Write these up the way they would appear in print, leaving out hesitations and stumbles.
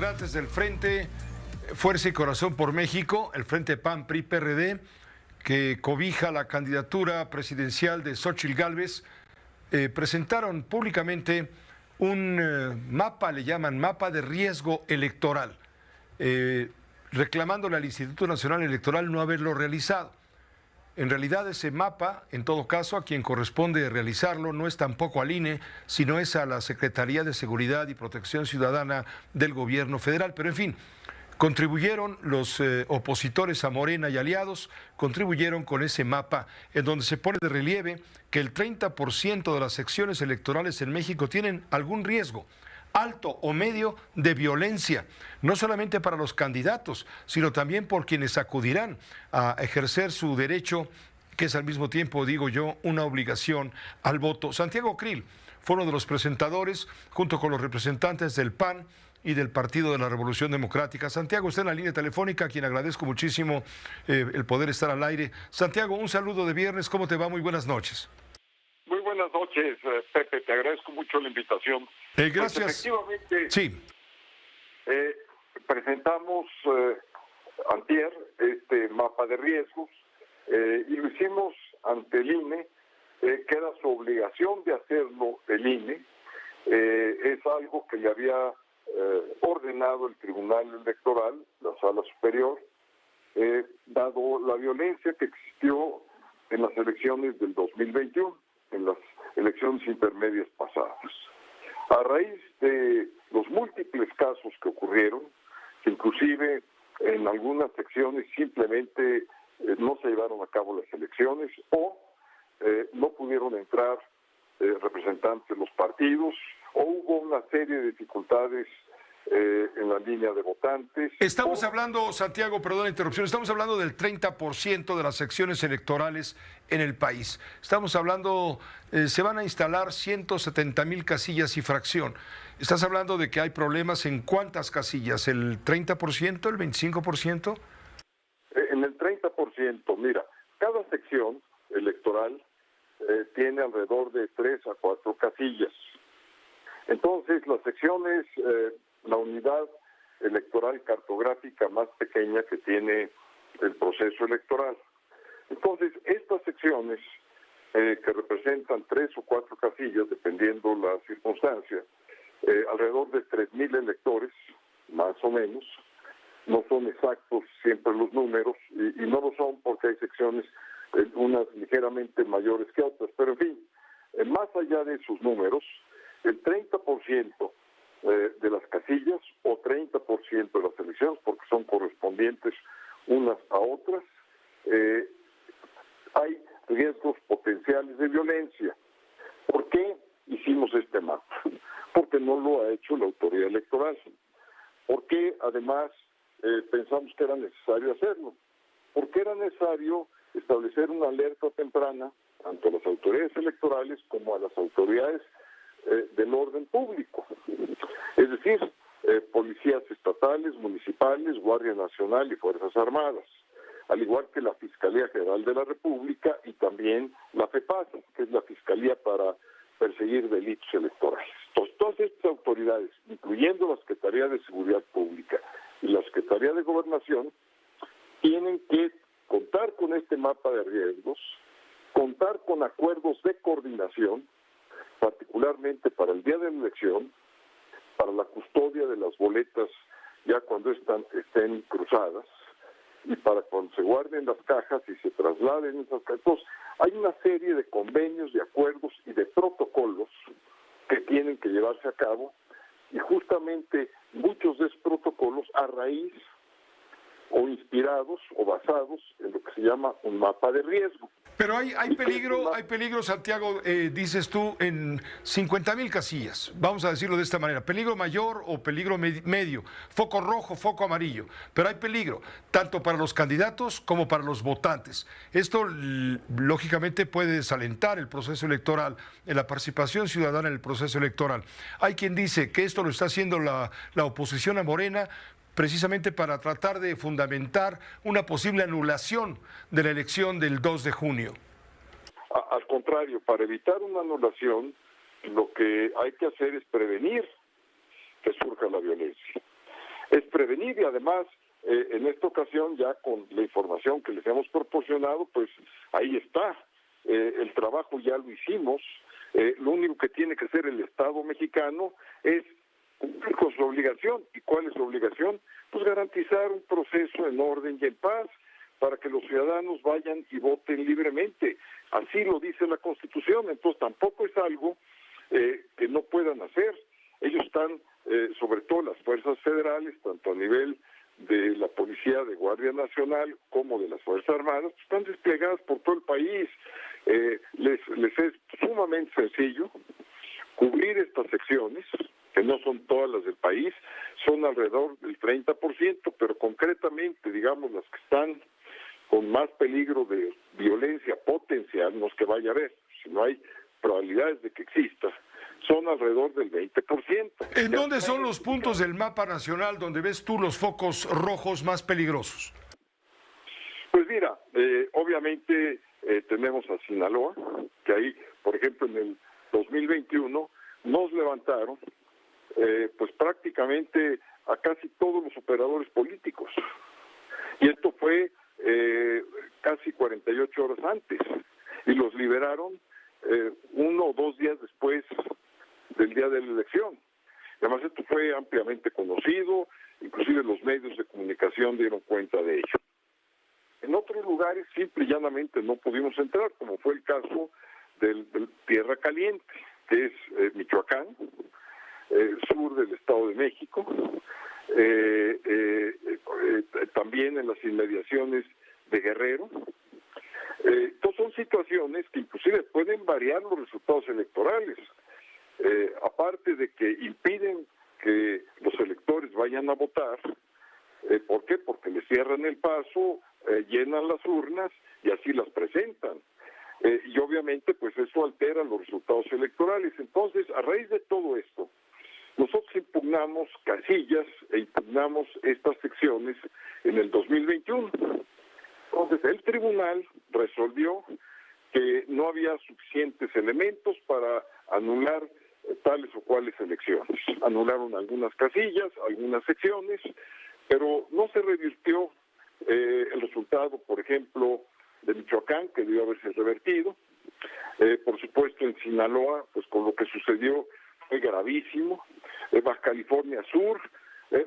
integrantes del Frente Fuerza y Corazón por México, el Frente PAN-PRI-PRD, que cobija la candidatura presidencial de Xóchitl Gálvez, presentaron públicamente un mapa, le llaman mapa de riesgo electoral, reclamándole al Instituto Nacional Electoral no haberlo realizado. En realidad ese mapa, en todo caso, a quien corresponde realizarlo no es tampoco al INE, sino es a la Secretaría de Seguridad y Protección Ciudadana del Gobierno Federal. Pero en fin, contribuyeron los opositores a Morena y aliados, contribuyeron con ese mapa en donde se pone de relieve que el 30% de las secciones electorales en México tienen algún riesgo, alto o medio, de violencia, no solamente para los candidatos, sino también por quienes acudirán a ejercer su derecho, que es al mismo tiempo, digo yo, una obligación al voto. Santiago Krill fue uno de los presentadores, junto con los representantes del PAN y del Partido de la Revolución Democrática. Santiago, está en la línea telefónica, a quien agradezco muchísimo el poder estar al aire. Santiago, un saludo de viernes, ¿cómo te va? Muy buenas noches. Muy buenas noches, Pepe, te agradezco mucho la invitación. Gracias. Pues efectivamente, sí. Presentamos antier este mapa de riesgos y lo hicimos ante el INE, que era su obligación de hacerlo el INE. Es algo que le había ordenado el Tribunal Electoral, la Sala Superior, dado la violencia que existió en las elecciones del 2021, en las elecciones intermedias pasadas. A raíz de los múltiples casos que ocurrieron, que inclusive en algunas secciones simplemente no se llevaron a cabo las elecciones o no pudieron entrar representantes de los partidos, o hubo una serie de dificultades en la línea de votantes. Estamos hablando, Santiago, perdón la interrupción, estamos hablando del 30% de las secciones electorales en el país. Estamos hablando, se van a instalar 170,000 casillas y fracción. ¿Estás hablando de que hay problemas en cuántas casillas? ¿El 30%, el 25%? En el 30%, mira, cada sección electoral tiene alrededor de 3 a 4 casillas. Entonces, las secciones, la unidad electoral cartográfica más pequeña que tiene el proceso electoral. Entonces, estas secciones, que representan 3 o 4 casillas, dependiendo la circunstancia, alrededor de 3,000 electores, más o menos, no son exactos siempre los números, y no lo son porque hay secciones, unas ligeramente mayores que otras, pero en fin, más allá de esos números, el 30% de las casillas o 30% de las elecciones, porque son correspondientes unas a otras, hay riesgos potenciales de violencia. ¿Por qué hicimos este mapa? Porque no lo ha hecho la autoridad electoral. Porque además pensamos que era necesario hacerlo. Porque era necesario establecer una alerta temprana tanto a las autoridades electorales como a las autoridades del orden público, es decir, policías estatales, municipales, Guardia Nacional y Fuerzas Armadas, al igual que la Fiscalía General de la República y también la FEPAD, que es la Fiscalía para perseguir delitos electorales. Entonces, todas estas autoridades, incluyendo la Secretaría de Seguridad Pública y la Secretaría de Gobernación, tienen que contar con este mapa de riesgos, contar con acuerdos de coordinación, particularmente para el día de la elección, para la custodia de las boletas ya cuando estén cruzadas, y para cuando se guarden las cajas y se trasladen esas cajas. Entonces, hay una serie de convenios, de acuerdos y de protocolos que tienen que llevarse a cabo, y justamente muchos de esos protocolos a raíz o inspirados o basados en lo que se llama un mapa de riesgo. Pero hay peligro, Santiago, dices tú, en 50,000 casillas, vamos a decirlo de esta manera, peligro mayor o peligro medio, foco rojo, foco amarillo, pero hay peligro, tanto para los candidatos como para los votantes. Esto, lógicamente, puede desalentar el proceso electoral, en la participación ciudadana en el proceso electoral. Hay quien dice que esto lo está haciendo la oposición a Morena, precisamente para tratar de fundamentar una posible anulación de la elección del 2 de junio. Al contrario, para evitar una anulación, lo que hay que hacer es prevenir que surja la violencia. es prevenir y además en esta ocasión ya con la información que les hemos proporcionado, pues ahí está, el trabajo ya lo hicimos, lo único que tiene que hacer el Estado mexicano es cumplir con su obligación. ¿Y cuál es su obligación? Pues garantizar un proceso en orden y en paz para que los ciudadanos vayan y voten libremente. Así lo dice la Constitución, entonces tampoco es algo que no puedan hacer. Ellos están, sobre todo las fuerzas federales, tanto a nivel de la Policía de Guardia Nacional como de las Fuerzas Armadas, están desplegadas por todo el país. Les es sumamente sencillo cubrir estas secciones, que no son todas las del país, son alrededor del 30%, pero concretamente, digamos, las que están con más peligro de violencia potencial, no es que vaya a haber, si no hay probabilidades de que exista, son alrededor del 20%. ¿En dónde son los puntos del mapa nacional donde ves tú los focos rojos más peligrosos? Pues mira, obviamente tenemos a Sinaloa, que ahí, por ejemplo, en el 2021 nos levantaron pues prácticamente a casi todos los operadores políticos. Y esto fue casi 48 horas antes. Y los liberaron 1 o 2 días después del día de la elección. Además, esto fue ampliamente conocido, inclusive los medios de comunicación dieron cuenta de ello. En otros lugares, simple y llanamente no pudimos entrar, como fue el caso del Tierra Caliente, que es Michoacán, sur del Estado de México, también en las inmediaciones de Guerrero. Entonces son situaciones que inclusive pueden variar los resultados electorales, aparte de que impiden que los electores vayan a votar. ¿Por qué? Porque les cierran el paso, llenan las urnas y así las presentan. Y obviamente pues eso altera los resultados electorales. Entonces, a raíz de todo esto, nosotros impugnamos casillas e impugnamos estas secciones en el 2021. Entonces, el tribunal resolvió que no había suficientes elementos para anular tales o cuales elecciones. Anularon algunas casillas, algunas secciones, pero no se revirtió el resultado, por ejemplo, de Michoacán, que debió haberse revertido. Por supuesto, en Sinaloa, pues con lo que sucedió fue gravísimo. Baja California Sur,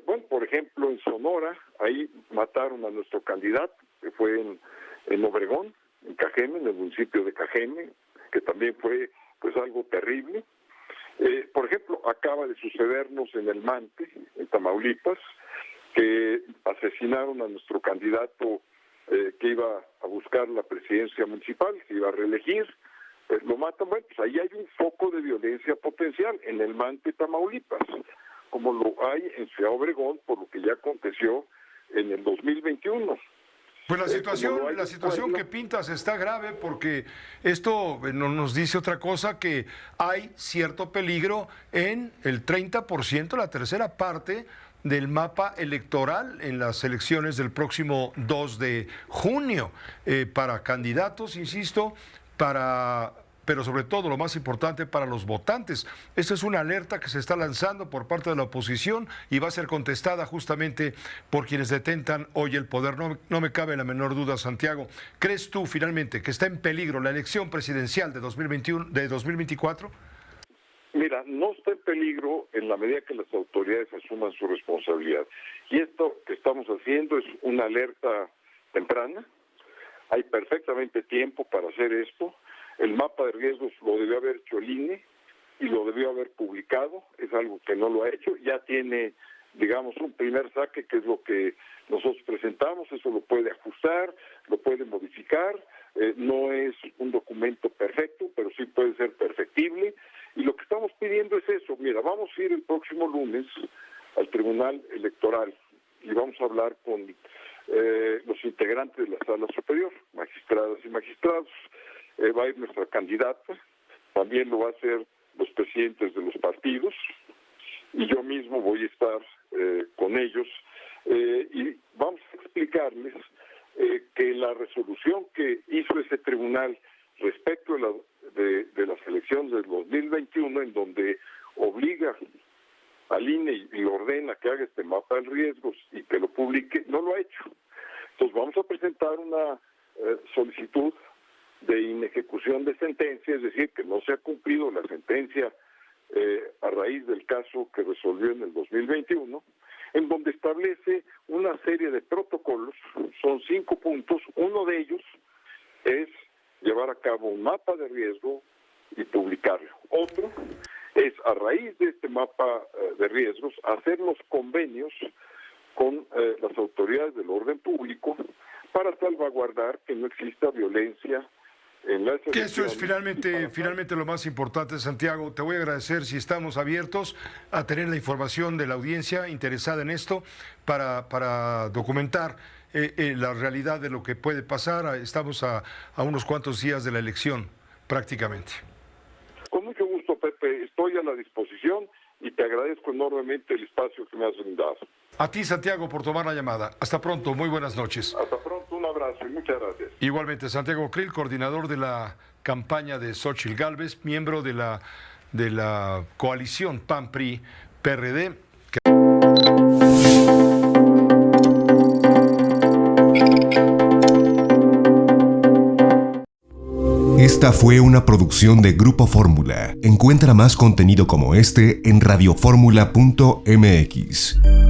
bueno, por ejemplo, en Sonora, ahí mataron a nuestro candidato, que fue en Obregón, en Cajeme, en el municipio de Cajeme, que también fue pues algo terrible. Por ejemplo, acaba de sucedernos en El Mante, en Tamaulipas, que asesinaron a nuestro candidato que iba a buscar la presidencia municipal, que iba a reelegir, lo matan. Bueno, pues ahí hay un foco de violencia potencial en El Mante, Tamaulipas, como lo hay en Ciudad Obregón, por lo que ya aconteció en el 2021. Pues la situación que pintas está grave porque esto nos dice otra cosa, que hay cierto peligro en el 30%, la tercera parte del mapa electoral en las elecciones del próximo 2 de junio, para candidatos, insisto, pero sobre todo, lo más importante, para los votantes. Esta es una alerta que se está lanzando por parte de la oposición y va a ser contestada justamente por quienes detentan hoy el poder. No me cabe la menor duda, Santiago. ¿Crees tú finalmente que está en peligro la elección presidencial de 2024? Mira, no está en peligro en la medida que las autoridades asuman su responsabilidad. Y esto que estamos haciendo es una alerta temprana. Hay perfectamente tiempo para hacer esto. El mapa de riesgos lo debió haber hecho el INE y lo debió haber publicado. Es algo que no lo ha hecho. Ya tiene, digamos, un primer saque, que es lo que nosotros presentamos. Eso lo puede ajustar, lo puede modificar. No es un documento perfecto, pero sí puede ser perfectible. Y lo que estamos pidiendo es eso. Mira, vamos a ir el próximo lunes al Tribunal Electoral y vamos a hablar con los integrantes de la Sala Superior, magistradas y magistrados. Va a ir nuestra candidata, también lo va a hacer los presidentes de los partidos, y yo mismo voy a estar con ellos, y vamos a explicarles que la resolución que hizo ese tribunal respecto de las elecciones del 2021, en donde obliga al INE y le ordena que haga este mapa de riesgos y que lo publique, no lo ha hecho. Entonces vamos a presentar una solicitud de inejecución de sentencia, es decir, que no se ha cumplido la sentencia a raíz del caso que resolvió en el 2021, en donde establece una serie de protocolos, son 5 puntos, uno de ellos es llevar a cabo un mapa de riesgo y publicarlo. Otro es, a raíz de este mapa de riesgos, hacer los convenios con las autoridades del orden público para salvaguardar que no exista violencia en las elecciones. Que eso es finalmente lo más importante, Santiago. Te voy a agradecer si estamos abiertos a tener la información de la audiencia interesada en esto para documentar la realidad de lo que puede pasar. Estamos a unos cuantos días de la elección, prácticamente. Con mucho gusto, Pepe. Estoy a la disposición y te agradezco enormemente el espacio que me has brindado. A ti, Santiago, por tomar la llamada. Hasta pronto, muy buenas noches. Hasta pronto, un abrazo y muchas gracias. Igualmente, Santiago Krill, coordinador de la campaña de Xóchitl Gálvez, miembro de la coalición PAN-PRI-PRD. Esta fue una producción de Grupo Fórmula. Encuentra más contenido como este en radioformula.mx.